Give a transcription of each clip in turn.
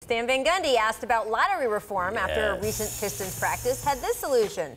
Stan Van Gundy, asked about lottery reform after a recent Pistons practice, had this solution.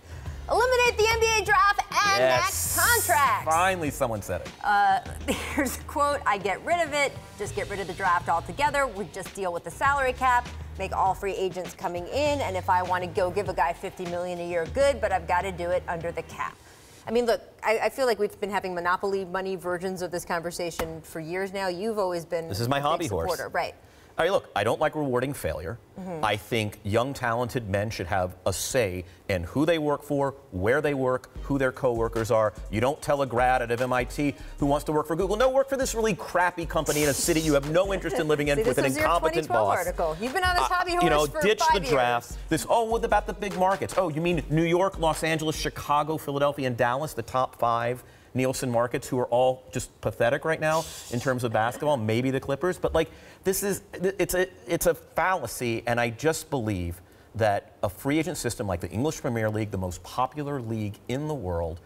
Eliminate the NBA draft and max contracts. Finally someone said it. Here's a quote, I get rid of it, just get rid of the draft altogether. We just deal with the salary cap, make all free agents coming in, and if I want to go give a guy $50 million a year, good, but I've got to do it under the cap. I mean, look, I feel like we've been having monopoly money versions of this conversation for years now. You've always been This is my hobby horse. Right. I mean, look, I don't like rewarding failure. I think young, talented men should have a say in who they work for, where they work, who their coworkers are. You don't tell a grad out of MIT who wants to work for Google, no, work for this really crappy company in a city you have no interest in living in with an incompetent boss. Article. You've been on this hobby horse for ditch 5 the draft. years. What about the big markets? Oh, you mean New York, Los Angeles, Chicago, Philadelphia, and Dallas, the top 5 Nielsen markets, who are all just pathetic right now in terms of basketball, maybe the Clippers, but like it's a fallacy, and I just believe that a free agent system like the English Premier League, the most popular league in the world,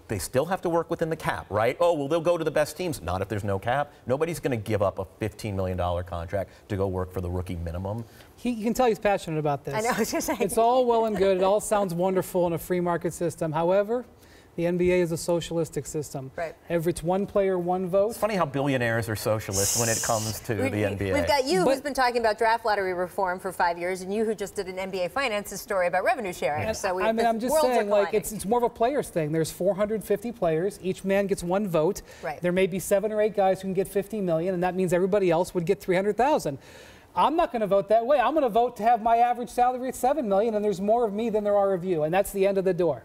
they still have to work within the cap, right? Oh, well, they'll go to the best teams. Not if there's no cap. Nobody's going to give up a $15 million contract to go work for the rookie minimum. You can tell he's passionate about this. I know, I was just saying. It's all well and good. It all sounds wonderful in a free market system. However, the NBA is a socialistic system. Right. It's one player, one vote. It's funny how billionaires are socialists when it comes to the NBA. We've got you who's been talking about draft lottery reform for 5 years, and you who just did an NBA finances story about revenue sharing. So I'm just saying, like, it's more of a players thing. There's 450 players. Each man gets one vote. Right. There may be 7 or 8 guys who can get $50 million, and that means everybody else would get $300,000. I'm not going to vote that way. I'm going to vote to have my average salary at $7 million, and there's more of me than there are of you, and that's the end of the door.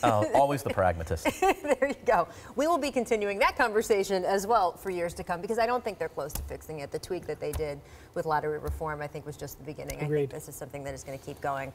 Always the pragmatist. There you go. We will be continuing that conversation as well for years to come, because I don't think they're close to fixing it. The tweak that they did with lottery reform, I think, was just the beginning. Agreed. I think this is something that is going to keep going.